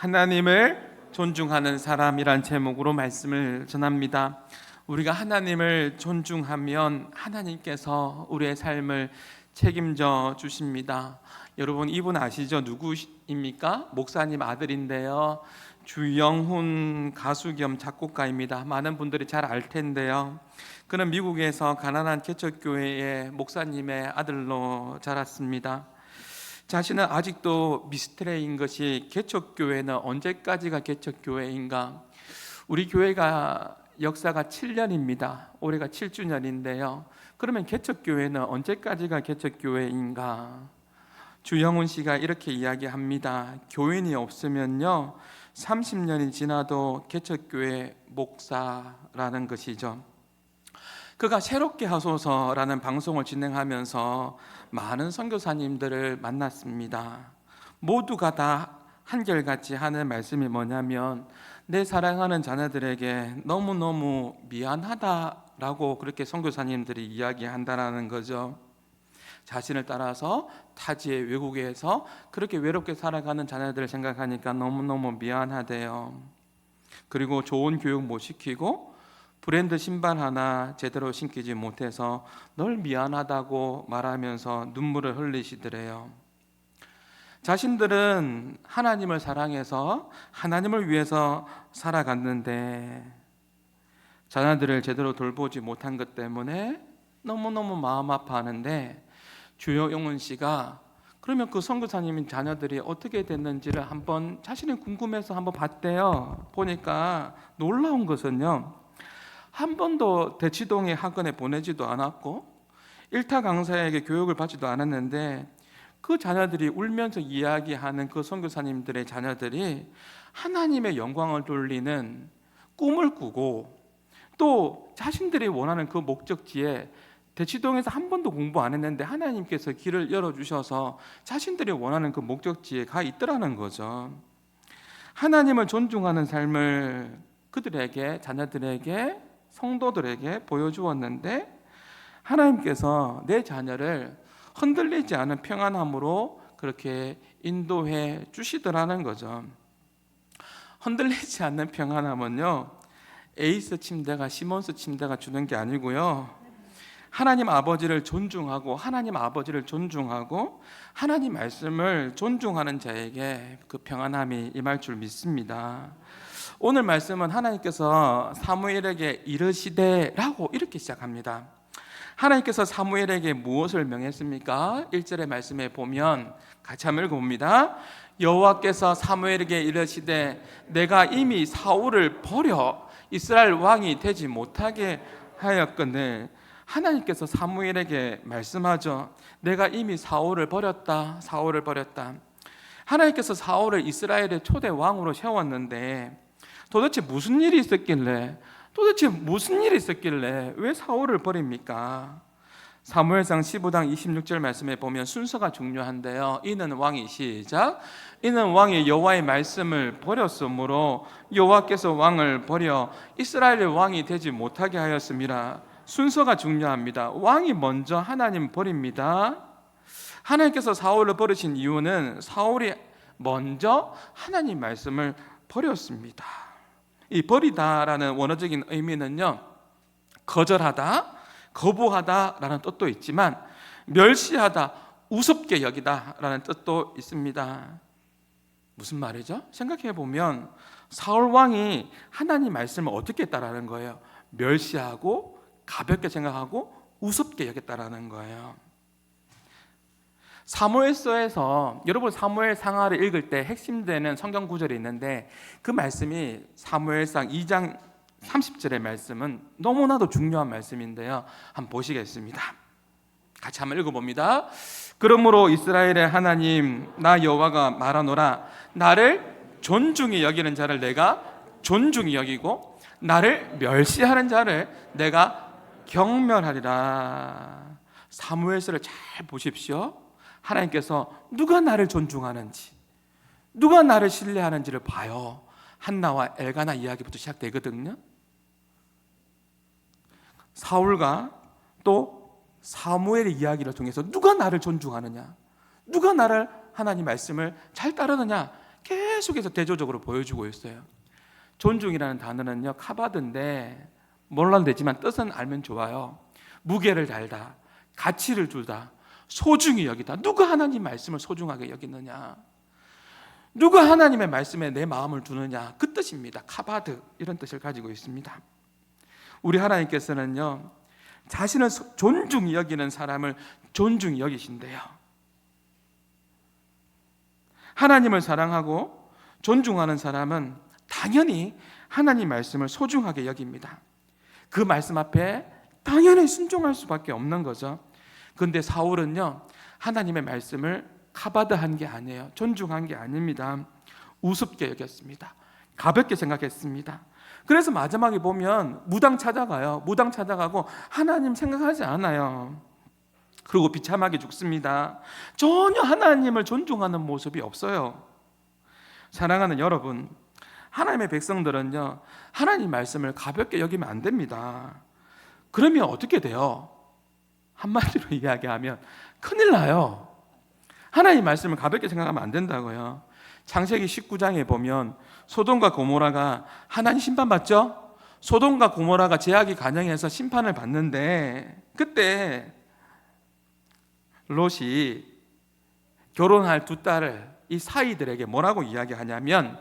하나님을 존중하는 사람이란 제목으로 말씀을 전합니다. 우리가 하나님을 존중하면 하나님께서 우리의 삶을 책임져 주십니다. 여러분, 이분 아시죠? 누구입니까? 목사님 아들인데요, 주영훈 가수 겸 작곡가입니다. 많은 분들이 잘 알 텐데요, 그는 미국에서 가난한 개척교회의 목사님의 아들로 자랐습니다. 자신은 아직도 미스터리인 것이, 개척교회는 언제까지가 개척교회인가? 우리 교회가 역사가 7년입니다. 올해가 7주년인데요. 그러면 개척교회는 언제까지가 개척교회인가? 주영훈 씨가 이렇게 이야기합니다. 교인이 없으면요, 30년이 지나도 개척교회 목사라는 것이죠. 그가 새롭게 하소서라는 방송을 진행하면서 많은 선교사님들을 만났습니다. 모두가 다 한결같이 하는 말씀이 뭐냐면, 내 사랑하는 자녀들에게 너무너무 미안하다라고 그렇게 선교사님들이 이야기한다라는 거죠. 자신을 따라서 타지의 외국에서 그렇게 외롭게 살아가는 자녀들을 생각하니까 너무너무 미안하대요. 그리고 좋은 교육 못 시키고 브랜드 신발 하나 제대로 신기지 못해서 널 미안하다고 말하면서 눈물을 흘리시더래요. 자신들은 하나님을 사랑해서 하나님을 위해서 살아갔는데 자녀들을 제대로 돌보지 못한 것 때문에 너무너무 마음 아파하는데, 주영훈 씨가 그러면 그 선교사님 자녀들이 어떻게 됐는지를 한번 자신이 궁금해서 한번 봤대요. 보니까 놀라운 것은요, 한 번도 대치동의 학원에 보내지도 않았고 1타 강사에게 교육을 받지도 않았는데, 그 자녀들이 울면서 이야기하는 그 선교사님들의 자녀들이 하나님의 영광을 돌리는 꿈을 꾸고, 또 자신들이 원하는 그 목적지에 대치동에서 한 번도 공부 안 했는데 하나님께서 길을 열어주셔서 자신들이 원하는 그 목적지에 가 있더라는 거죠. 하나님을 존중하는 삶을 그들에게, 자녀들에게, 성도들에게 보여주었는데, 하나님께서 내 자녀를 흔들리지 않은 평안함으로 그렇게 인도해 주시더라는 거죠. 흔들리지 않는 평안함은요, 에이스 침대가 시몬스 침대가 주는 게 아니고요, 하나님 아버지를 존중하고 하나님 말씀을 존중하는 자에게 그 평안함이 임할 줄 믿습니다. 오늘 말씀은 하나님께서 사무엘에게 이르시되라고 이렇게 시작합니다. 하나님께서 사무엘에게 무엇을 명했습니까? 1절의 말씀에 보면 같이 한번 읽어봅니다. 여호와께서 사무엘에게 이르시되 내가 이미 사울을 버려 이스라엘 왕이 되지 못하게 하였거늘. 하나님께서 사무엘에게 말씀하죠. 내가 이미 사울을 버렸다. 하나님께서 사울을 이스라엘의 초대 왕으로 세웠는데 도대체 무슨 일이 있었길래 왜 사울을 버립니까? 사무엘상 15장 26절 말씀에 보면 순서가 중요한데요. 이는 왕이 여호와의 말씀을 버렸으므로 여호와께서 왕을 버려 이스라엘의 왕이 되지 못하게 하였습니다. 순서가 중요합니다. 왕이 먼저 하나님 버립니다. 하나님께서 사울을 버리신 이유는 사울이 먼저 하나님 말씀을 버렸습니다. 이 버리다라는 원어적인 의미는요, 거절하다, 거부하다라는 뜻도 있지만 멸시하다, 우습게 여기다라는 뜻도 있습니다. 무슨 말이죠? 생각해 보면 사울 왕이 하나님 말씀을 어떻게 했다라는 거예요? 멸시하고 가볍게 생각하고 우습게 여겼다라는 거예요. 사무엘서에서 여러분 사무엘 상하를 읽을 때 핵심되는 성경 구절이 있는데, 그 말씀이 사무엘상 2장 30절의 말씀은 너무나도 중요한 말씀인데요, 한번 보시겠습니다. 같이 한번 읽어봅니다. 그러므로 이스라엘의 하나님 나 여호와가 말하노라. 나를 존중히 여기는 자를 내가 존중히 여기고 나를 멸시하는 자를 내가 경멸하리라. 사무엘서를 잘 보십시오. 하나님께서 누가 나를 존중하는지, 누가 나를 신뢰하는지를 봐요. 한나와 엘가나 이야기부터 시작되거든요. 사울과 또 사무엘의 이야기를 통해서 누가 나를 존중하느냐, 누가 나를 하나님 말씀을 잘 따르느냐, 계속해서 대조적으로 보여주고 있어요. 존중이라는 단어는요, 카바드인데 몰라도 되지만 뜻은 알면 좋아요. 무게를 달다, 가치를 두다, 소중히 여기다. 누가 하나님 말씀을 소중하게 여기느냐, 누가 하나님의 말씀에 내 마음을 두느냐, 그 뜻입니다. 카바드, 이런 뜻을 가지고 있습니다. 우리 하나님께서는요, 자신을 존중히 여기는 사람을 존중히 여기신대요. 하나님을 사랑하고 존중하는 사람은 당연히 하나님 말씀을 소중하게 여깁니다. 그 말씀 앞에 당연히 순종할 수밖에 없는 거죠. 그런데 사울은요, 하나님의 말씀을 카바드한 게 아니에요. 존중한 게 아닙니다. 우습게 여겼습니다. 가볍게 생각했습니다. 그래서 마지막에 보면 무당 찾아가요. 무당 찾아가고 하나님 생각하지 않아요. 그리고 비참하게 죽습니다. 전혀 하나님을 존중하는 모습이 없어요. 사랑하는 여러분, 하나님의 백성들은요, 하나님 말씀을 가볍게 여기면 안 됩니다. 그러면 어떻게 돼요? 한마디로 이야기하면 큰일 나요. 하나님 말씀을 가볍게 생각하면 안 된다고요. 창세기 19장에 보면 소돔과 고모라가 하나님 심판받죠? 소돔과 고모라가 죄악이 간영해서 심판을 받는데, 그때 롯이 결혼할 두 딸을 이 사이들에게 뭐라고 이야기하냐면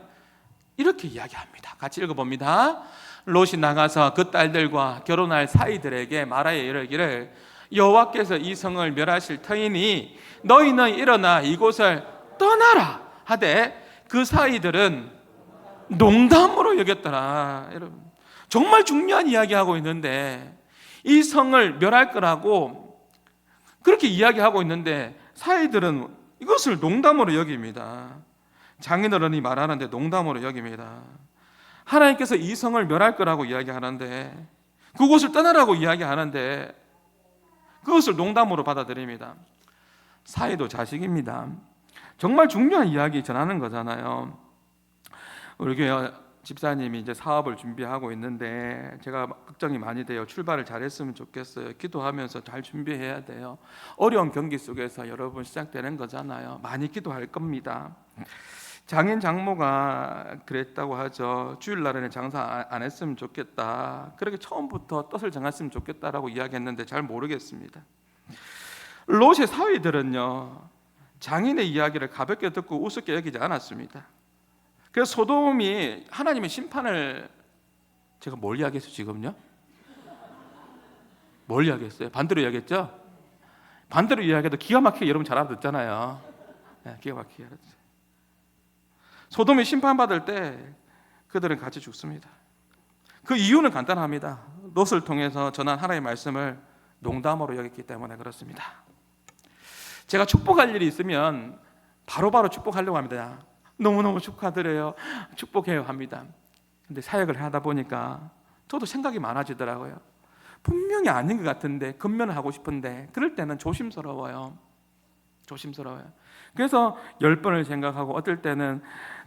이렇게 이야기합니다. 같이 읽어봅니다. 롯이 나가서 그 딸들과 결혼할 사이들에게 말하여 이르기를, 여호와께서 이 성을 멸하실 터이니 너희는 일어나 이곳을 떠나라 하되, 그 사이들은 농담으로 여겼더라. 여러분, 정말 중요한 이야기하고 있는데 이 성을 멸할 거라고 그렇게 이야기하고 있는데 사이들은 이것을 농담으로 여깁니다. 장인어른이 말하는데 농담으로 여깁니다. 하나님께서 이 성을 멸할 거라고 이야기하는데, 그곳을 떠나라고 이야기하는데 그것을 농담으로 받아들입니다. 사이도 자식입니다. 정말 중요한 이야기 전하는 거잖아요. 우리 교회 집사님이 이제 사업을 준비하고 있는데 제가 걱정이 많이 돼요. 출발을 잘했으면 좋겠어요. 기도하면서 잘 준비해야 돼요. 어려운 경기 속에서 여러분 시작되는 거잖아요. 많이 기도할 겁니다. 장인 장모가 그랬다고 하죠. 주일날에는 장사 안 했으면 좋겠다. 그렇게 처음부터 뜻을 정했으면 좋겠다라고 이야기했는데 잘 모르겠습니다. 롯의 사위들은요, 장인의 이야기를 가볍게 듣고 우습게 여기지 않았습니다. 그래서 소돔이 하나님의 심판을, 제가 뭘 이야기했어요 지금요? 뭘 이야기했어요? 반대로 이야기했죠? 반대로 이야기해도 기가 막히게 여러분 잘 알아듣잖아요. 네, 기가 막히게 알았어요. 소돔이 심판받을 때 그들은 같이 죽습니다. 그 이유는 간단합니다. 롯을 통해서 전한 하나님의 말씀을 농담으로 여겼기 때문에 그렇습니다. 제가 축복할 일이 있으면 바로바로 축복하려고 합니다. 너무너무 축하드려요, 축복해요 합니다. 근데 사역을 하다 보니까 저도 생각이 많아지더라고요. 분명히 아닌 것 같은데 근면을 하고 싶은데 그럴 때는 조심스러워요. 그래서 10번을 생각하고, 어떨 때는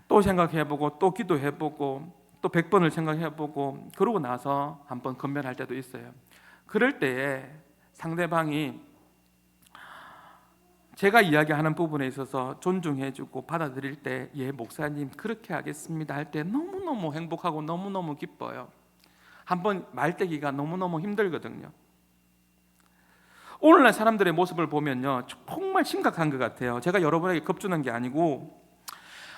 또 생각해보고 또 기도해보고 또 100번을 생각해보고, 그러고 나서 한번 근면할 때도 있어요. 그럴 때에 상대방이 제가 이야기하는 부분에 있어서 존중해주고 받아들일 때, 예 목사님 그렇게 하겠습니다 할 때 너무너무 행복하고 너무너무 기뻐요. 한번 말대기가 너무너무 힘들거든요. 오늘날 사람들의 모습을 보면요, 정말 심각한 것 같아요. 제가 여러분에게 겁주는 게 아니고,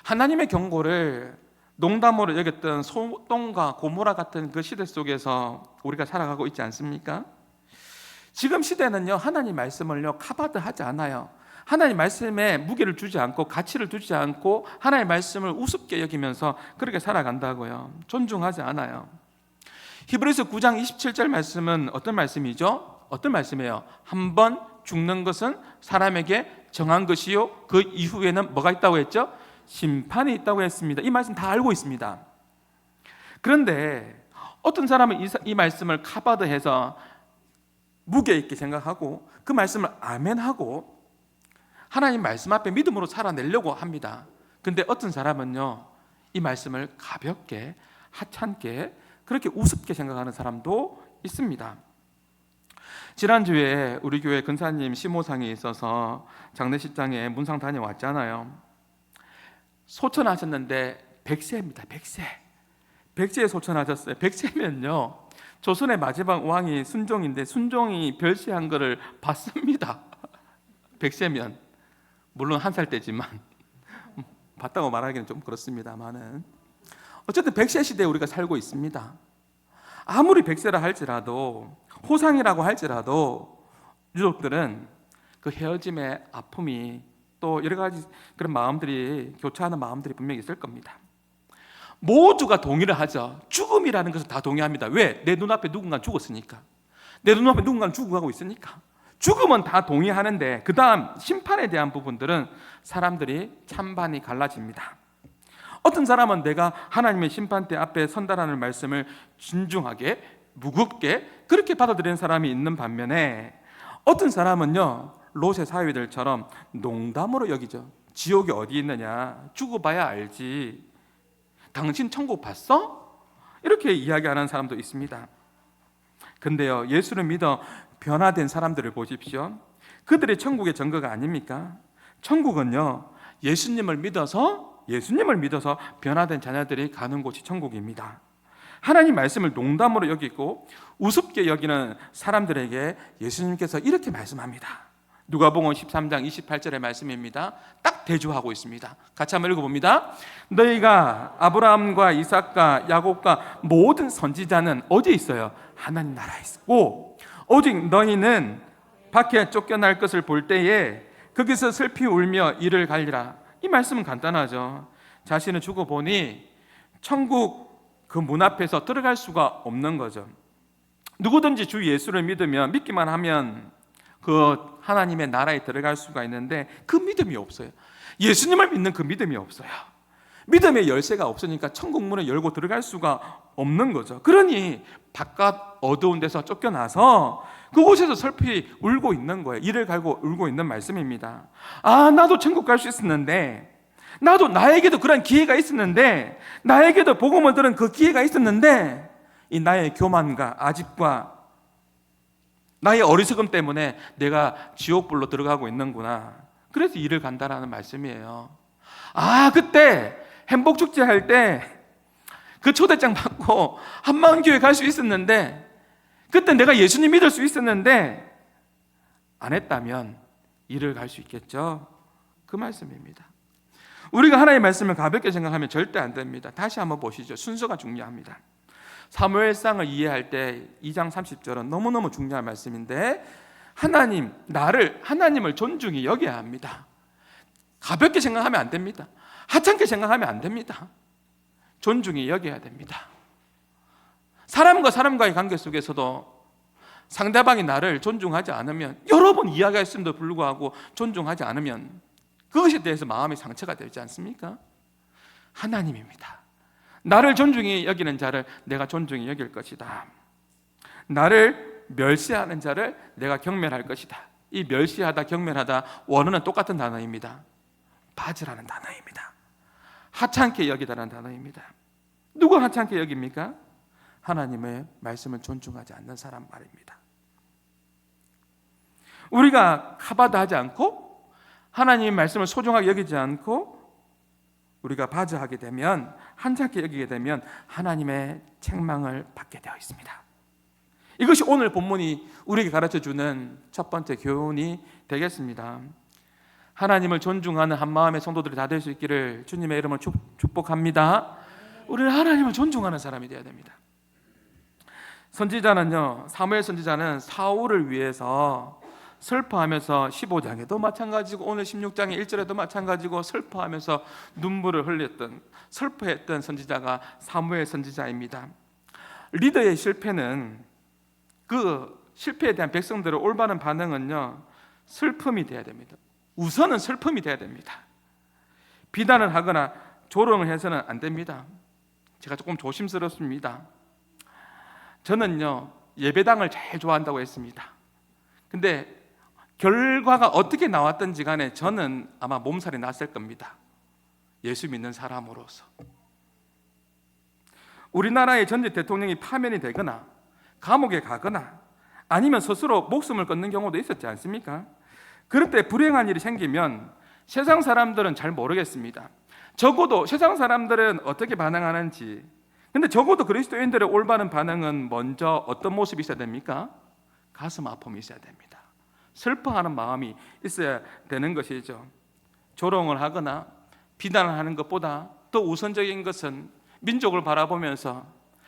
하나님의 경고를 농담으로 여겼던 소돔과 고모라 같은 그 시대 속에서 우리가 살아가고 있지 않습니까? 지금 시대는요, 하나님 말씀을요 카바드하지 않아요. 하나님 말씀에 무게를 주지 않고 가치를 두지 않고 하나님 말씀을 우습게 여기면서 그렇게 살아간다고요. 존중하지 않아요. 히브리서 9장 27절 말씀은 어떤 말씀이죠? 어떤 말씀이에요? 한 번 죽는 것은 사람에게 정한 것이요, 그 이후에는 뭐가 있다고 했죠? 심판이 있다고 했습니다. 이 말씀 다 알고 있습니다. 그런데 어떤 사람은 이 말씀을 카바드해서 무게 있게 생각하고 그 말씀을 아멘하고 하나님 말씀 앞에 믿음으로 살아내려고 합니다. 근데 어떤 사람은요, 이 말씀을 가볍게 하찮게 그렇게 우습게 생각하는 사람도 있습니다. 지난주에 우리 교회 근사님 시모상이 있어서 장례식장에 문상 다녀왔잖아요. 소천하셨는데 백세입니다. 백세에 소천하셨어요. 백세면요, 조선의 마지막 왕이 순종인데 순종이 별세한 거를 봤습니다. 백세면 물론 한 살 때지만 봤다고 말하기는 좀 그렇습니다만은 어쨌든 백세 시대에 우리가 살고 있습니다. 아무리 백세라 할지라도, 호상이라고 할지라도 유족들은 그 헤어짐의 아픔이 또 여러 가지 그런 마음들이, 교차하는 마음들이 분명히 있을 겁니다. 모두가 동의를 하죠. 죽음이라는 것은 다 동의합니다. 왜? 내 눈앞에 누군가 죽었으니까. 내 눈앞에 누군가 죽어가고 있으니까. 죽음은 다 동의하는데 그 다음 심판에 대한 부분들은 사람들이 찬반이 갈라집니다. 어떤 사람은 내가 하나님의 심판대 앞에 선다라는 말씀을 진중하게, 무겁게 그렇게 받아들이는 사람이 있는 반면에 어떤 사람은요, 롯의 사위들처럼 농담으로 여기죠. 지옥이 어디 있느냐, 죽어봐야 알지, 당신 천국 봤어? 이렇게 이야기하는 사람도 있습니다. 근데요, 예수를 믿어 변화된 사람들을 보십시오. 그들이 천국의 증거가 아닙니까? 천국은요, 예수님을 믿어서 변화된 자녀들이 가는 곳이 천국입니다. 하나님 말씀을 농담으로 여기고 우습게 여기는 사람들에게 예수님께서 이렇게 말씀합니다. 누가복음 13장 28절의 말씀입니다. 딱 대조하고 있습니다. 같이 한번 읽어봅니다. 너희가 아브라함과 이삭과 야곱과 모든 선지자는 어디에 있어요? 하나님 나라에 있고, 오직 너희는 밖에 쫓겨날 것을 볼 때에 거기서 슬피 울며 이를 갈리라. 이 말씀은 간단하죠. 자신은 죽어보니 천국 그 문 앞에서 들어갈 수가 없는 거죠. 누구든지 주 예수를 믿으면, 믿기만 하면 그 하나님의 나라에 들어갈 수가 있는데 그 믿음이 없어요. 예수님을 믿는 그 믿음이 없어요. 믿음의 열쇠가 없으니까 천국 문을 열고 들어갈 수가 없는 거죠. 그러니 바깥 어두운 데서 쫓겨나서 그곳에서 슬피 울고 있는 거예요. 이를 갈고 울고 있는 말씀입니다. 아, 나도 천국 갈 수 있었는데, 나에게도 그런 기회가 있었는데, 나에게도 복음을 들은 그 기회가 있었는데, 이 나의 교만과 아집과 나의 어리석음 때문에 내가 지옥불로 들어가고 있는구나. 그래서 이를 간다라는 말씀이에요. 아, 그때 행복축제 할 때 그 초대장 받고 한마음교회 갈 수 있었는데, 그때 내가 예수님 믿을 수 있었는데 안 했다면 이를 갈 수 있겠죠. 그 말씀입니다. 우리가 하나님의 말씀을 가볍게 생각하면 절대 안 됩니다. 다시 한번 보시죠. 순서가 중요합니다. 사무엘상을 이해할 때 2장 30절은 너무너무 중요한 말씀인데, 하나님을 존중히 여겨야 합니다. 가볍게 생각하면 안 됩니다. 하찮게 생각하면 안 됩니다. 존중히 여겨야 됩니다. 사람과 사람과의 관계 속에서도 상대방이 나를 존중하지 않으면, 여러 번 이야기했음에도 불구하고 존중하지 않으면 그것에 대해서 마음이 상처가 되지 않습니까? 하나님입니다. 나를 존중히 여기는 자를 내가 존중히 여길 것이다. 나를 멸시하는 자를 내가 경멸할 것이다. 이 멸시하다, 경멸하다, 원어는 똑같은 단어입니다. 바즈라는 단어입니다. 하찮게 여기다라는 단어입니다. 누가 하찮게 여깁니까? 하나님의 말씀을 존중하지 않는 사람 말입니다. 우리가 카바드하지 않고 하나님의 말씀을 소중하게 여기지 않고 우리가 바즈하게 되면, 한찮게 여기게 되면 하나님의 책망을 받게 되어 있습니다. 이것이 오늘 본문이 우리에게 가르쳐주는 첫 번째 교훈이 되겠습니다. 하나님을 존중하는 한마음의 성도들이 다 될 수 있기를 주님의 이름으로 축복합니다. 우리는 하나님을 존중하는 사람이 되어야 됩니다. 선지자는요, 사무엘 선지자는 사울을 위해서 슬퍼하면서 15장에도 마찬가지고 오늘 16장의 1절에도 마찬가지고 슬퍼하면서 눈물을 흘렸던, 슬퍼했던 선지자가 사무엘 선지자입니다. 리더의 실패는, 그 실패에 대한 백성들의 올바른 반응은요, 슬픔이 돼야 됩니다. 우선은 슬픔이 돼야 됩니다. 비난을 하거나 조롱을 해서는 안 됩니다. 제가 조금 조심스럽습니다. 저는요, 예배당을 제일 좋아한다고 했습니다. 근데 결과가 어떻게 나왔든지 간에 저는 아마 몸살이 났을 겁니다. 예수 믿는 사람으로서. 우리나라의 전직 대통령이 파면이 되거나 감옥에 가거나 아니면 스스로 목숨을 끊는 경우도 있었지 않습니까? 그럴 때 불행한 일이 생기면 세상 사람들은 잘 모르겠습니다. 적어도 세상 사람들은 어떻게 반응하는지, 근데 적어도 그리스도인들의 올바른 반응은 먼저 어떤 모습이 있어야 됩니까? 가슴 아픔이 있어야 됩니다. 슬퍼하는 마음이 있어야 되는 것이죠. 조롱을 하거나 비난을 하는 것보다 더 우선적인 것은 민족을 바라보면서,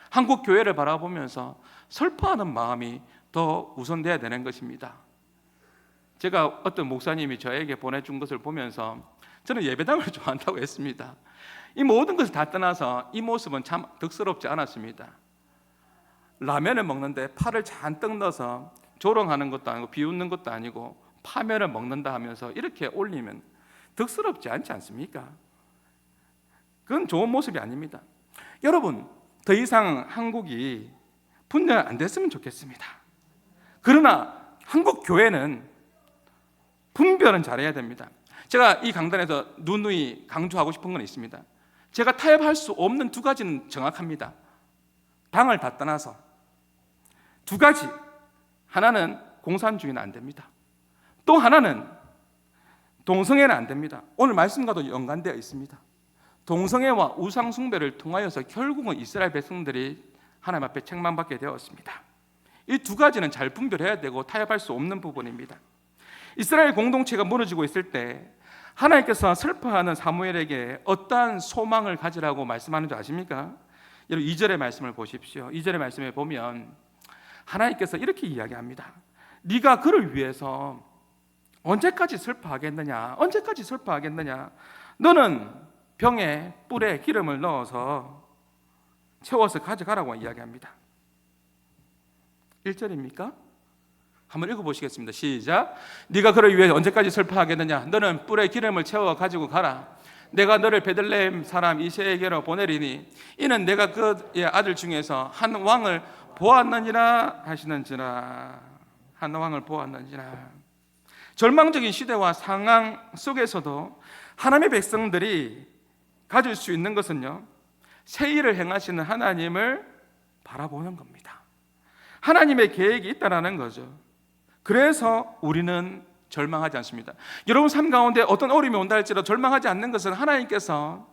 한국 교회를 바라보면서 슬퍼하는 마음이 더 우선돼야 되는 것입니다. 제가 어떤 목사님이 저에게 보내준 것을 보면서 저는 예배당을 좋아한다고 했습니다. 이 모든 것을 다 떠나서 이 모습은 참 덕스럽지 않았습니다. 라면을 먹는데 파를 잔뜩 넣어서 조롱하는 것도 아니고 비웃는 것도 아니고 파면을 먹는다 하면서 이렇게 올리면 덕스럽지 않지 않습니까? 그건 좋은 모습이 아닙니다. 여러분, 더 이상 한국이 분열 안 됐으면 좋겠습니다. 그러나 한국 교회는 분별은 잘해야 됩니다. 제가 이 강단에서 누누이 강조하고 싶은 건 있습니다. 제가 타협할 수 없는 두 가지는 정확합니다. 당을 다 떠나서 두 가지, 하나는 공산주의는 안 됩니다. 또 하나는 동성애는 안 됩니다. 오늘 말씀과도 연관되어 있습니다. 동성애와 우상 숭배를 통하여서 결국은 이스라엘 백성들이 하나님 앞에 책망받게 되었습니다. 이 두 가지는 잘 분별해야 되고 타협할 수 없는 부분입니다. 이스라엘 공동체가 무너지고 있을 때 하나님께서 슬퍼하는 사무엘에게 어떠한 소망을 가지라고 말씀하는 줄 아십니까? 여러분 2절의 말씀을 보십시오. 2절의 말씀에 보면 하나님께서 이렇게 이야기합니다. 네가 그를 위해서 언제까지 슬퍼하겠느냐? 언제까지 슬퍼하겠느냐? 너는 병에 뿔에 기름을 넣어서 채워서 가져가라고 이야기합니다. 1절입니까? 한번 읽어보시겠습니다. 시작. 네가 그를 위해 언제까지 슬퍼하겠느냐? 너는 뿔에 기름을 채워 가지고 가라. 내가 너를 베들레헴 사람 이새에게로 보내리니 이는 내가 그의 아들 중에서 한 왕을 보았느니라 하시는지라. 한 왕을 보았느니라. 절망적인 시대와 상황 속에서도 하나님의 백성들이 가질 수 있는 것은요, 새 일을 행하시는 하나님을 바라보는 겁니다. 하나님의 계획이 있다라는 거죠. 그래서 우리는 절망하지 않습니다. 여러분 삶 가운데 어떤 어려움이 온다 할지라도 절망하지 않는 것은 하나님께서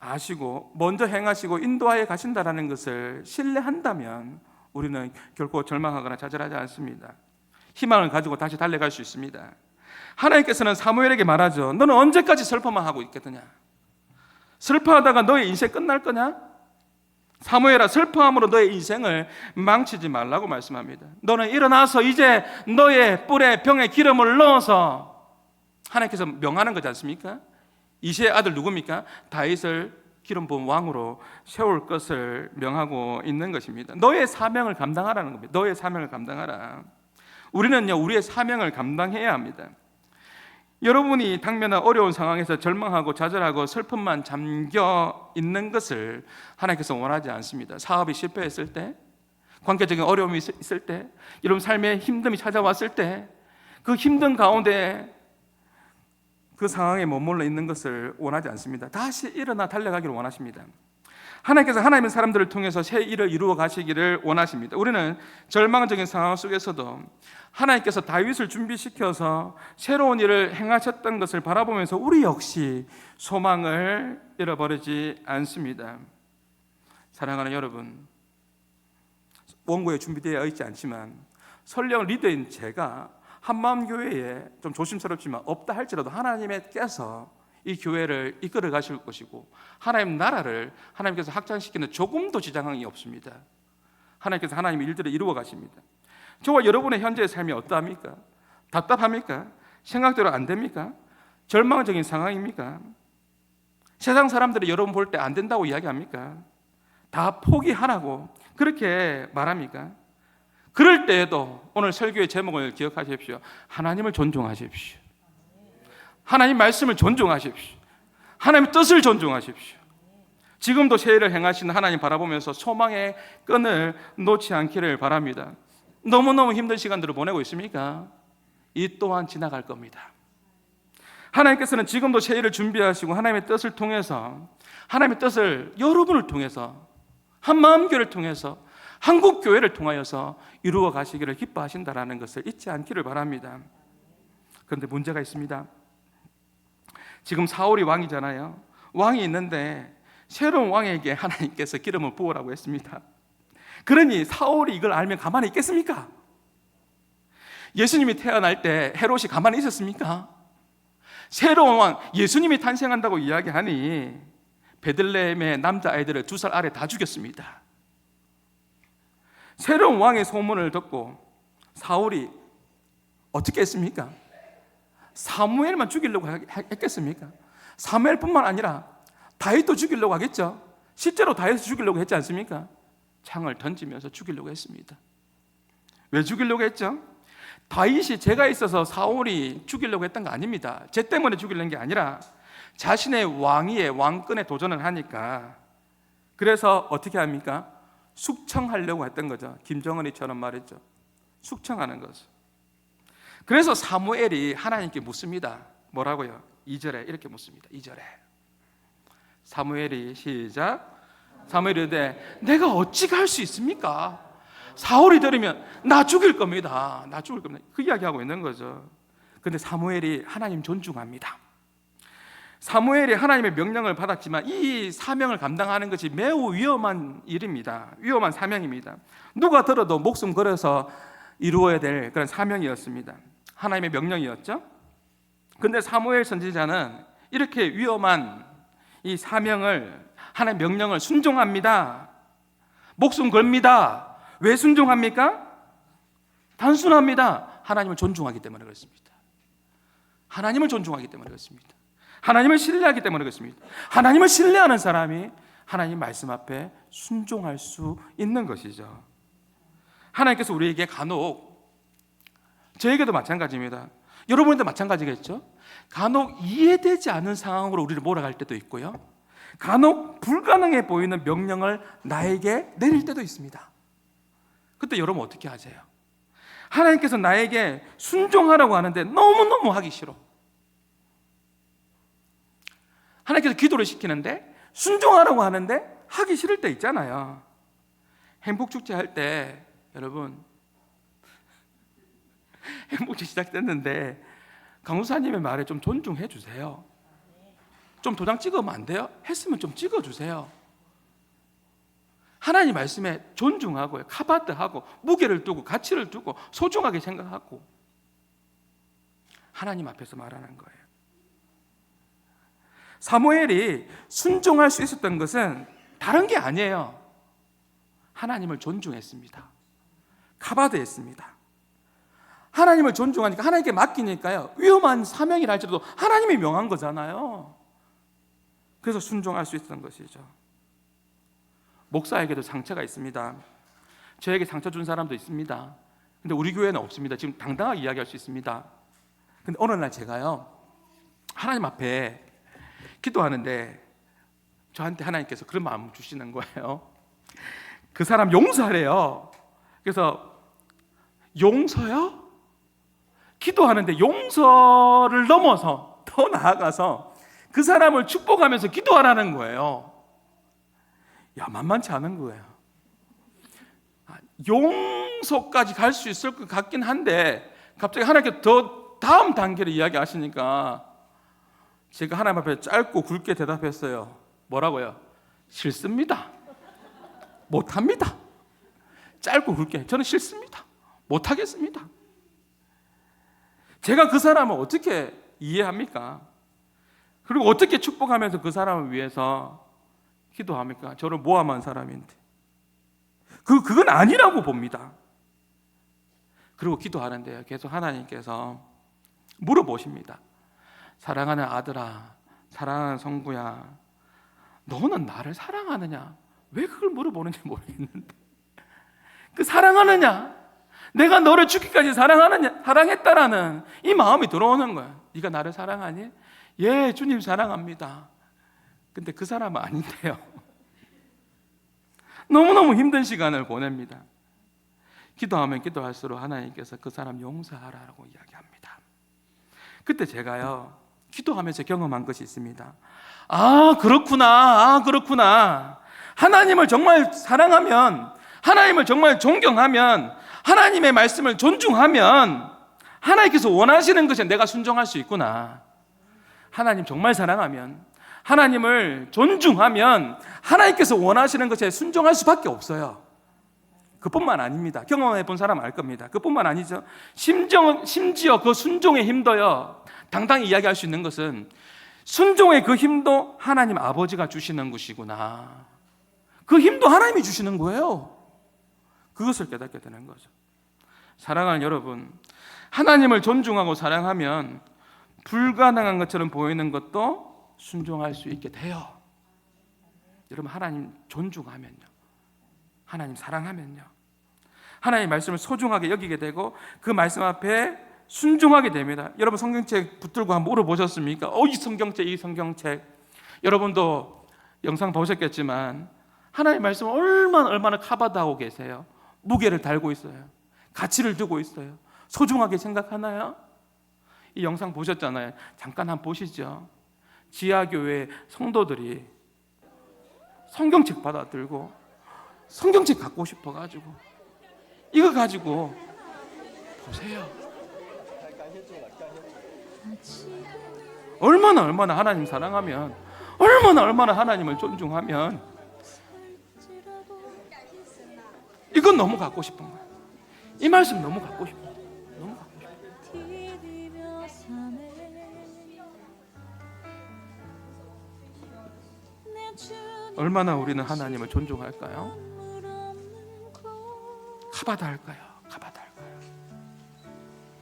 아시고 먼저 행하시고 인도하여 가신다라는 것을 신뢰한다면 우리는 결코 절망하거나 좌절하지 않습니다. 희망을 가지고 다시 달려갈 수 있습니다. 하나님께서는 사무엘에게 말하죠. 너는 언제까지 슬퍼만 하고 있겠느냐? 슬퍼하다가 너의 인생 끝날 거냐? 사무엘아, 슬퍼함으로 너의 인생을 망치지 말라고 말씀합니다. 너는 일어나서 이제 너의 뿔에 병에 기름을 넣어서, 하나님께서 명하는 거지 않습니까? 이새의 아들 누굽니까? 다윗을 기름 부은 왕으로 세울 것을 명하고 있는 것입니다. 너의 사명을 감당하라는 겁니다. 너의 사명을 감당하라. 우리는요, 우리의 사명을 감당해야 합니다. 여러분이 당면한 어려운 상황에서 절망하고 좌절하고 슬픔만 잠겨 있는 것을 하나님께서 원하지 않습니다. 사업이 실패했을 때, 관계적인 어려움이 있을 때, 여러분 삶에 힘듦이 찾아왔을 때, 그 힘든 가운데 그 상황에 머물러 있는 것을 원하지 않습니다. 다시 일어나 달려가기를 원하십니다. 하나님께서 하나님의 사람들을 통해서 새 일을 이루어 가시기를 원하십니다. 우리는 절망적인 상황 속에서도 하나님께서 다윗을 준비시켜서 새로운 일을 행하셨던 것을 바라보면서 우리 역시 소망을 잃어버리지 않습니다. 사랑하는 여러분, 원고에 준비되어 있지 않지만 설령 리더인 제가 한마음교회에 좀 조심스럽지만 없다 할지라도 하나님께서 이 교회를 이끌어 가실 것이고 하나님 나라를 하나님께서 확장시키는 조금도 지장이 없습니다. 하나님께서 하나님의 일들을 이루어 가십니다. 저와 여러분의 현재의 삶이 어떠합니까? 답답합니까? 생각대로 안 됩니까? 절망적인 상황입니까? 세상 사람들이 여러분 볼 때 안 된다고 이야기합니까? 다 포기하라고 그렇게 말합니까? 그럴 때에도 오늘 설교의 제목을 기억하십시오. 하나님을 존중하십시오. 하나님 말씀을 존중하십시오. 하나님의 뜻을 존중하십시오. 지금도 새 일을 행하시는 하나님 바라보면서 소망의 끈을 놓지 않기를 바랍니다. 너무너무 힘든 시간들을 보내고 있습니까? 이 또한 지나갈 겁니다. 하나님께서는 지금도 새 일을 준비하시고 하나님의 뜻을 통해서, 하나님의 뜻을 여러분을 통해서, 한마음교회를 통해서, 한국교회를 통하여서 이루어 가시기를 기뻐하신다는 것을 잊지 않기를 바랍니다. 그런데 문제가 있습니다. 지금 사울이 왕이잖아요. 왕이 있는데 새로운 왕에게 하나님께서 기름을 부으라고 했습니다. 그러니 사울이 이걸 알면 가만히 있겠습니까? 예수님이 태어날 때 헤롯이 가만히 있었습니까? 새로운 왕, 예수님이 탄생한다고 이야기하니 베들레헴의 남자아이들을 2살 아래 다 죽였습니다. 새로운 왕의 소문을 듣고 사울이 어떻게 했습니까? 사무엘만 죽이려고 했겠습니까? 사무엘뿐만 아니라 다윗도 죽이려고 하겠죠. 실제로 다윗을 죽이려고 했지 않습니까? 창을 던지면서 죽이려고 했습니다. 왜 죽이려고 했죠? 다윗이 죄가 있어서 사울이 죽이려고 했던 거 아닙니다. 죄 때문에 죽이려는 게 아니라 자신의 왕위에 왕권에 도전을 하니까. 그래서 어떻게 합니까? 숙청하려고 했던 거죠. 김정은이처럼 말했죠. 숙청하는 거죠. 그래서 사무엘이 하나님께 묻습니다. 뭐라고요? 2절에 이렇게 묻습니다. 2절에 사무엘이 시작. 사무엘이 이르되 내가 어찌가 할 수 있습니까? 사울이 들으면 나 죽일 겁니다. 나 죽일 겁니다. 그 이야기하고 있는 거죠. 근데 사무엘이 하나님 존중합니다. 사무엘이 하나님의 명령을 받았지만 이 사명을 감당하는 것이 매우 위험한 일입니다. 위험한 사명입니다. 누가 들어도 목숨 걸어서 이루어야 될 그런 사명이었습니다. 하나님의 명령이었죠. 근데 사무엘 선지자는 이렇게 위험한 이 사명을, 하나님의 명령을 순종합니다. 목숨 걸습니다. 왜 순종합니까? 단순합니다. 하나님을 존중하기 때문에 그렇습니다. 하나님을 존중하기 때문에 그렇습니다. 하나님을 신뢰하기 때문에 그렇습니다. 하나님을 신뢰하는 사람이 하나님 말씀 앞에 순종할 수 있는 것이죠. 하나님께서 우리에게 간혹, 저에게도 마찬가지입니다. 여러분도 마찬가지겠죠? 간혹 이해되지 않는 상황으로 우리를 몰아갈 때도 있고요, 간혹 불가능해 보이는 명령을 나에게 내릴 때도 있습니다. 그때 여러분 어떻게 하세요? 하나님께서 나에게 순종하라고 하는데 너무너무 하기 싫어. 하나님께서 기도를 시키는데 순종하라고 하는데 하기 싫을 때 있잖아요. 행복축제 할 때 여러분, 행복축제 시작됐는데 강우사님의 말에 좀 존중해 주세요. 좀 도장 찍으면 안 돼요? 했으면 좀 찍어주세요. 하나님 말씀에 존중하고요, 카바드하고 무게를 두고 가치를 두고 소중하게 생각하고 하나님 앞에서 말하는 거예요. 사무엘이 순종할 수 있었던 것은 다른 게 아니에요. 하나님을 존중했습니다. 카바드했습니다. 하나님을 존중하니까, 하나님께 맡기니까요, 위험한 사명이라 할지라도 하나님이 명한 거잖아요. 그래서 순종할 수 있었던 것이죠. 목사에게도 상처가 있습니다. 저에게 상처 준 사람도 있습니다. 근데 우리 교회는 없습니다. 지금 당당하게 이야기할 수 있습니다. 근데 어느 날 제가요, 하나님 앞에 기도하는데 저한테 하나님께서 그런 마음을 주시는 거예요. 그 사람 용서하래요. 그래서 용서요? 기도하는데 용서를 넘어서 더 나아가서 그 사람을 축복하면서 기도하라는 거예요. 야, 만만치 않은 거예요. 용서까지 갈 수 있을 것 같긴 한데 갑자기 하나님께서 더 다음 단계를 이야기하시니까 제가 하나님 앞에 짧고 굵게 대답했어요. 뭐라고요? 싫습니다. 못합니다. 짧고 굵게, 저는 싫습니다. 못하겠습니다. 제가 그 사람을 어떻게 이해합니까? 그리고 어떻게 축복하면서 그 사람을 위해서 기도합니까? 저를 모함한 사람인데 그건 아니라고 봅니다. 그리고 기도하는데요, 계속 하나님께서 물어보십니다. 사랑하는 아들아, 사랑하는 성부야, 너는 나를 사랑하느냐? 왜 그걸 물어보는지 모르겠는데, 그 사랑하느냐? 내가 너를 죽기까지 사랑하느냐? 사랑했다라는 이 마음이 들어오는 거야. 네가 나를 사랑하니? 예, 주님 사랑합니다. 근데 그 사람은 아닌데요. 너무너무 힘든 시간을 보냅니다. 기도하면 기도할수록 하나님께서 그 사람 용서하라고 이야기합니다. 그때 제가요, 기도하면서 경험한 것이 있습니다. 아, 그렇구나. 하나님을 정말 사랑하면, 하나님을 정말 존경하면, 하나님의 말씀을 존중하면 하나님께서 원하시는 것에 내가 순종할 수 있구나. 하나님 정말 사랑하면, 하나님을 존중하면 하나님께서 원하시는 것에 순종할 수밖에 없어요. 그뿐만 아닙니다. 경험해 본 사람 알 겁니다. 그뿐만 아니죠. 심지어 그 순종의 힘도요, 당당히 이야기할 수 있는 것은 순종의 그 힘도 하나님 아버지가 주시는 것이구나. 그 힘도 하나님이 주시는 거예요. 그것을 깨닫게 되는 거죠. 사랑하는 여러분, 하나님을 존중하고 사랑하면 불가능한 것처럼 보이는 것도 순종할 수 있게 돼요. 여러분, 하나님 존중하면요, 하나님 사랑하면요, 하나님의 말씀을 소중하게 여기게 되고 그 말씀 앞에 순종하게 됩니다. 여러분, 성경책 붙들고 한번 물어보셨습니까? 이 성경책, 이 성경책. 여러분도 영상 보셨겠지만 하나님의 말씀을 얼마나 카바드하고 계세요. 무게를 달고 있어요. 가치를 두고 있어요. 소중하게 생각하나요? 이 영상 보셨잖아요. 잠깐 한번 보시죠. 지하교회 성도들이 성경책 받아들고 성경책 갖고 싶어가지고 이거 가지고 보세요. 얼마나 하나님 사랑하면, 얼마나 하나님을 존중하면 이건 너무 갖고 싶은 거예요. 이 말씀 너무 갖고 싶어요. 너무 갖고 싶어요. 얼마나 우리는 하나님을 존중할까요? 카바다 할까요? 카바다 할까요?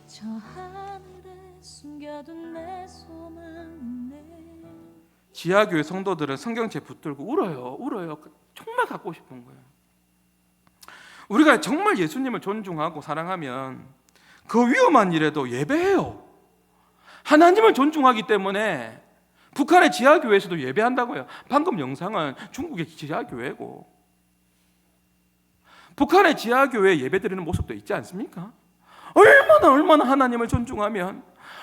저 하늘에 숨겨둔 내 소망네. 지하교회 성도들은 성경책 붙들고 울어요. 정말 갖고 싶은 거예요. 우리가 정말 예수님을 존중하고 사랑하면 그 위험한 일에도 예배해요. 하나님을 존중하기 때문에 북한의 지하교회에서도 예배한다고요. 방금 영상은 중국의 지하교회고, 북한의 지하교회 예배드리는 모습도 있지 않습니까? 얼마나 하나님을 존중하면,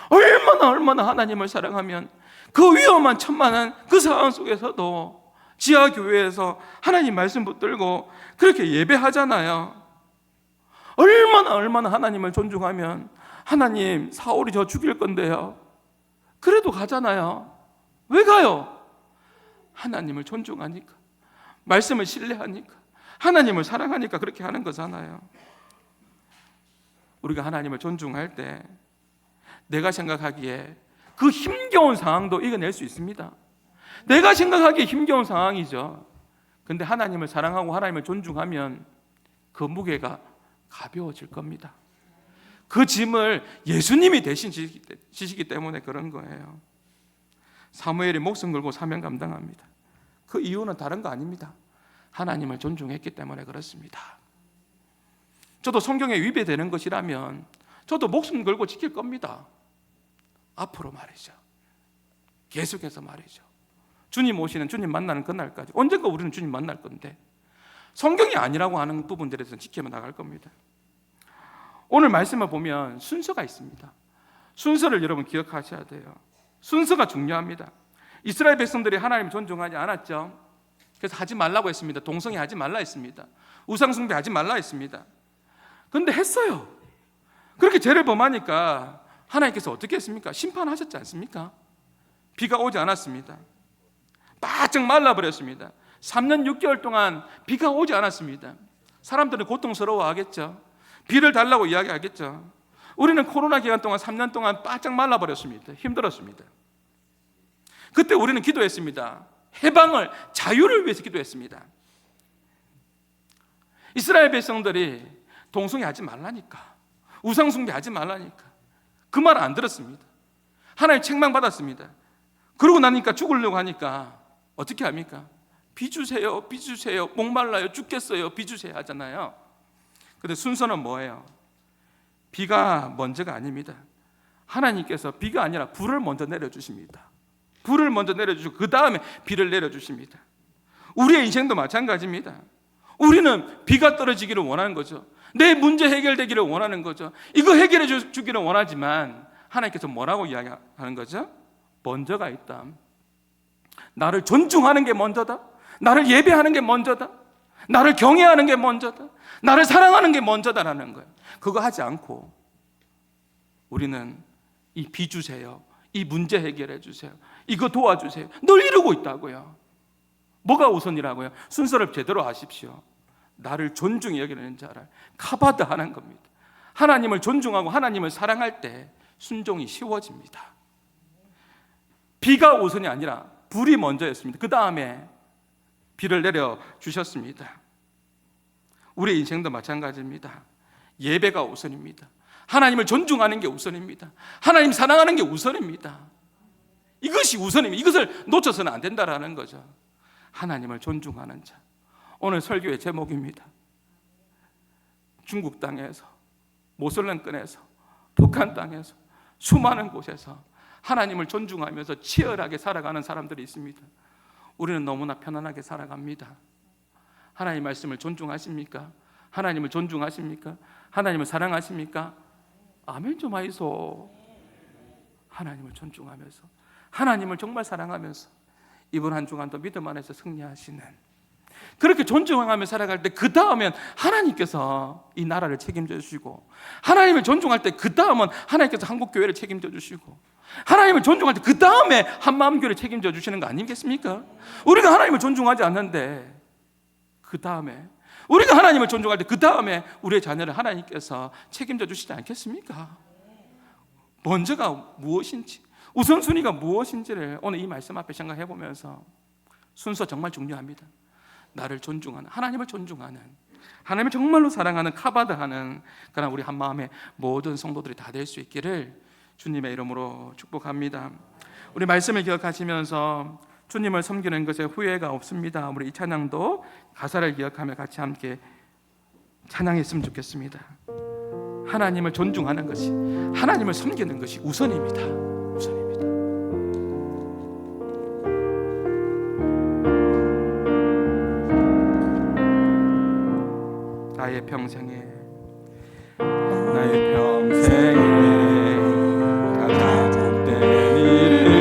얼마나 하나님을 사랑하면 그 위험한 천만한 그 상황 속에서도 지하교회에서 하나님 말씀 붙들고 그렇게 예배하잖아요. 얼마나 하나님을 존중하면, 하나님 사울이 저 죽일 건데요, 그래도 가잖아요. 왜 가요? 하나님을 존중하니까, 말씀을 신뢰하니까, 하나님을 사랑하니까 그렇게 하는 거잖아요. 우리가 하나님을 존중할 때 내가 생각하기에 그 힘겨운 상황도 이겨낼 수 있습니다. 내가 생각하기에 힘겨운 상황이죠. 근데 하나님을 사랑하고 하나님을 존중하면 그 무게가 가벼워질 겁니다. 그 짐을 예수님이 대신 지시기 때문에 그런 거예요. 사무엘이 목숨 걸고 사명 감당합니다. 그 이유는 다른 거 아닙니다. 하나님을 존중했기 때문에 그렇습니다. 저도 성경에 위배되는 것이라면 저도 목숨 걸고 지킬 겁니다. 앞으로 말이죠. 계속해서 말이죠. 주님 오시는, 주님 만나는 그날까지 언젠가 우리는 주님 만날 건데 성경이 아니라고 하는 부분들에서 지켜 나갈 겁니다. 오늘 말씀을 보면 순서가 있습니다. 순서를 여러분 기억하셔야 돼요. 순서가 중요합니다. 이스라엘 백성들이 하나님을 존중하지 않았죠. 그래서 하지 말라고 했습니다. 동성애 하지 말라 했습니다. 우상 숭배 하지 말라 했습니다. 그런데 했어요. 그렇게 죄를 범하니까 하나님께서 어떻게 했습니까? 심판하셨지 않습니까? 비가 오지 않았습니다. 바짝 말라버렸습니다. 3년 6개월 동안 비가 오지 않았습니다. 사람들은 고통스러워하겠죠. 비를 달라고 이야기하겠죠. 우리는 코로나 기간 동안 3년 동안 바짝 말라버렸습니다. 힘들었습니다. 그때 우리는 기도했습니다. 해방을, 자유를 위해서 기도했습니다. 이스라엘 백성들이 동성애 하지 말라니까, 우상 숭배하지 말라니까 그 말 안 들었습니다. 하나님 책망받았습니다. 그러고 나니까 죽으려고 하니까 어떻게 합니까? 비 주세요, 비 주세요, 목말라요, 죽겠어요, 비 주세요 하잖아요. 근데 순서는 뭐예요? 비가 먼저가 아닙니다. 하나님께서 비가 아니라 불을 먼저 내려주십니다. 불을 먼저 내려주시고 그 다음에 비를 내려주십니다. 우리의 인생도 마찬가지입니다. 우리는 비가 떨어지기를 원하는 거죠. 내 문제 해결되기를 원하는 거죠. 이거 해결해 주기를 원하지만 하나님께서 뭐라고 이야기하는 거죠? 먼저가 있다. 나를 존중하는 게 먼저다. 나를 예배하는 게 먼저다. 나를 경외하는 게 먼저다. 나를 사랑하는 게 먼저다라는 거예요. 그거 하지 않고 우리는 이 비 주세요, 이 문제 해결해 주세요. 이거 도와주세요. 늘 이러고 있다고요. 뭐가 우선이라고요? 순서를 제대로 하십시오. 나를 존중히 여기는 자를 카바드 하는 겁니다. 하나님을 존중하고 하나님을 사랑할 때 순종이 쉬워집니다. 비가 우선이 아니라 불이 먼저였습니다. 그 다음에 비를 내려 주셨습니다. 우리의 인생도 마찬가지입니다. 예배가 우선입니다. 하나님을 존중하는 게 우선입니다. 하나님 사랑하는 게 우선입니다. 이것이 우선입니다. 이것을 놓쳐서는 안 된다라는 거죠. 하나님을 존중하는 자. 오늘 설교의 제목입니다. 중국 땅에서, 모슬렘권에서, 북한 땅에서, 수많은 곳에서 하나님을 존중하면서 치열하게 살아가는 사람들이 있습니다. 우리는 너무나 편안하게 살아갑니다. 하나님 말씀을 존중하십니까? 하나님을 존중하십니까? 하나님을 사랑하십니까? 아멘 좀 하이소. 하나님을 존중하면서, 하나님을 정말 사랑하면서 이번 한 주간도 믿음 안에서 승리하시는, 그렇게 존중하며 살아갈 때 그 다음엔 하나님께서 이 나라를 책임져 주시고, 하나님을 존중할 때 그 다음은 하나님께서 한국교회를 책임져 주시고, 하나님을 존중할 때 그 다음에 한마음교회를 책임져 주시는 거 아니겠습니까? 우리가 하나님을 존중하지 않는데 그 다음에, 우리가 하나님을 존중할 때 그 다음에 우리의 자녀를 하나님께서 책임져 주시지 않겠습니까? 먼저가 무엇인지, 우선순위가 무엇인지를 오늘 이 말씀 앞에 생각해 보면서, 순서 정말 중요합니다. 나를 존중하는, 하나님을 존중하는, 하나님을 정말로 사랑하는, 카바드하는 그런 우리 한마음의 모든 성도들이 다 될 수 있기를 주님의 이름으로 축복합니다. 우리 말씀을 기억하시면서 주님을 섬기는 것에 후회가 없습니다. 우리 이 찬양도 가사를 기억하며 같이 함께 찬양했으면 좋겠습니다. 하나님을 존중하는 것이, 하나님을 섬기는 것이 우선입니다. 우선입니다. 나의 평생에 가장 복된 일은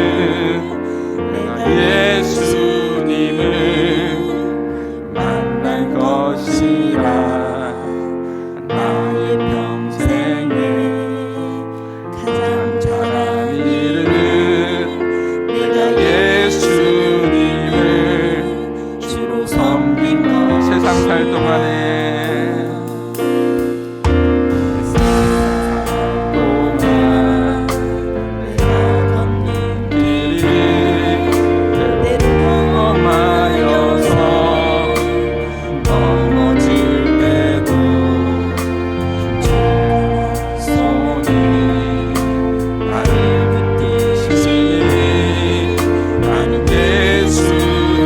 내가 예수님을 만난 것이라. 나의 평생에 가장 잘한 일은 내가 예수님을 주로 섬긴 것. 세상 살 동안에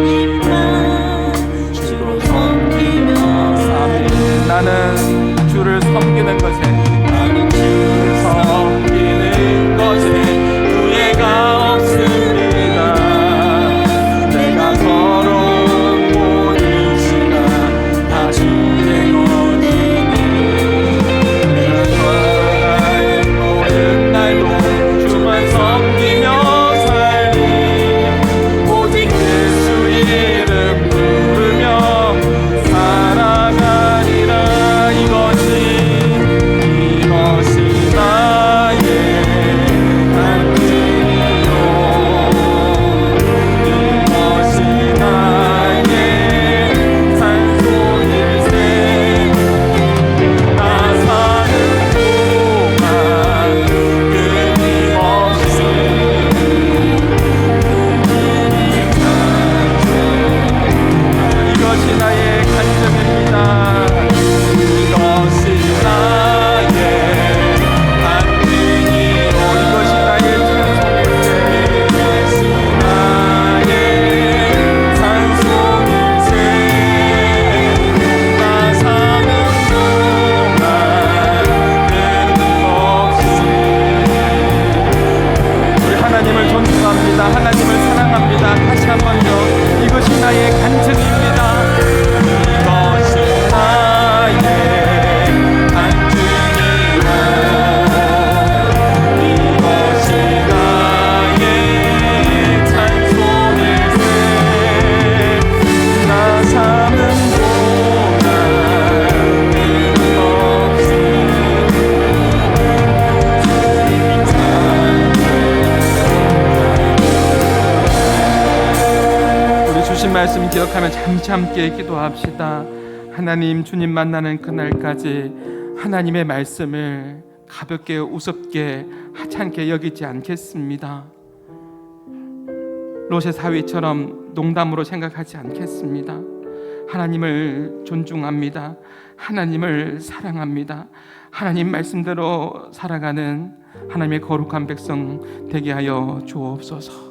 예수님만 주로 섬기며 말씀 기억하며 잠시 함께 기도합시다. 하나님, 주님 만나는 그날까지 하나님의 말씀을 가볍게 우습게 하찮게 여기지 않겠습니다. 롯의 사위처럼 농담으로 생각하지 않겠습니다. 하나님을 존중합니다. 하나님을 사랑합니다. 하나님 말씀대로 살아가는 하나님의 거룩한 백성 되게 하여 주옵소서.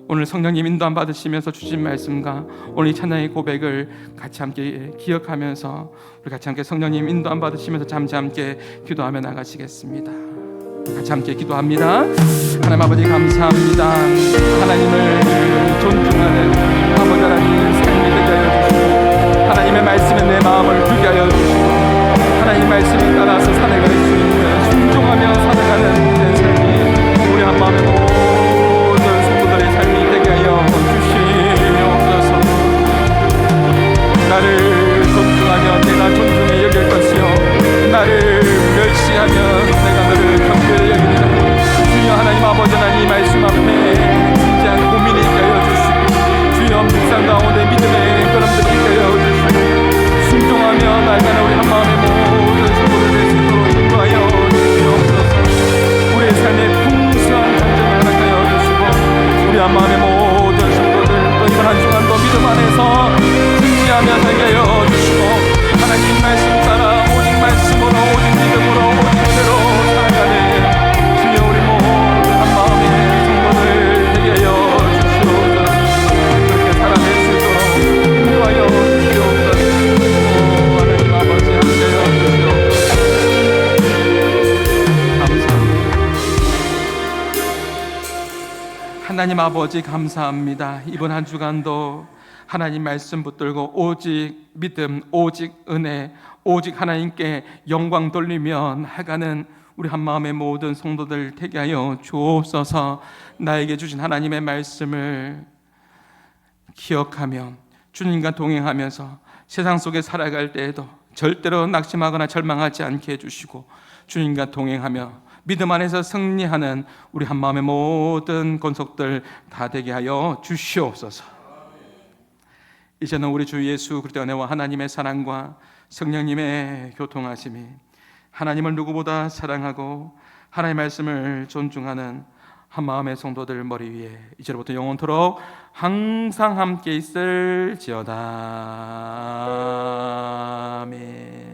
오늘 성령님 인도함 받으시면서 주신 말씀과 오늘 이 찬양의 고백을 같이 함께 기억하면서 우리 같이 함께 성령님 인도함 받으시면서 잠시 함께 기도하며 나가시겠습니다. 같이 함께 기도합니다. 하나님 아버지 감사합니다. 하나님을 존중하는 아버지 하나님 삶이 되게 하여 주시고 하나님의 말씀에 내 마음을 두게 하여 주시고 하나님 말씀에 따라서 살아갈 수 있는 순종하며 살아가는 내 삶이 우리 한 마음의 모든 성도들의 삶이 되게 하여 주시옵소서. 나를 존중하며 내가 존중히 여길 것이요 나를 멸시하며 내가 너를 경배히 여기리라. 주여 하나님 아버지 하나님 말씀 앞에 진지한 고민이 있게 하여 주시고 주여 묵상 가운데 믿음의 걸음들이 있게 하여 주시고 순종하며 나아가는 우리 한마음의 모든 성도들의 생도로 인도하여 주시옵소서. 우리의 삶의 풍성한 감정을 허락하여 주시고 우리 한마음의 모든 성도들 또 이번 한 주간도 믿음 안에서 승리하며 살게 하여 주시고 하나님 말씀 따라 오직 말씀으로 오직 믿음으로 오직 은혜로 살아가는 주여 우리 모든 한마음의 성도들 되게 하여 주시옵소서. 그렇게 살아낼 수 있도록 인도하여 주시옵소서. 하나님 아버지 함께하여 주시옵소서. 감사합니다. 하나님 아버지 감사합니다. 이번 한 주간도 하나님 말씀 붙들고 오직 믿음, 오직 은혜, 오직 하나님께 영광 돌리며 나아가는 우리 한마음의 모든 성도들 되게 하여 주옵소서. 나에게 주신 하나님의 말씀을 기억하며 주님과 동행하면서 세상 속에 살아갈 때에도 절대로 낙심하거나 절망하지 않게 해주시고 주님과 동행하며 믿음 안에서 승리하는 우리 한마음의 모든 권속들 다 되게 하여 주시옵소서. 이제는 우리 주 예수 그리스도의 은혜와 하나님의 사랑과 성령님의 교통하심이 하나님을 누구보다 사랑하고 하나님의 말씀을 존중하는 한마음의 성도들 머리 위에 이제로부터 영원토록 항상 함께 있을지어다. 아멘.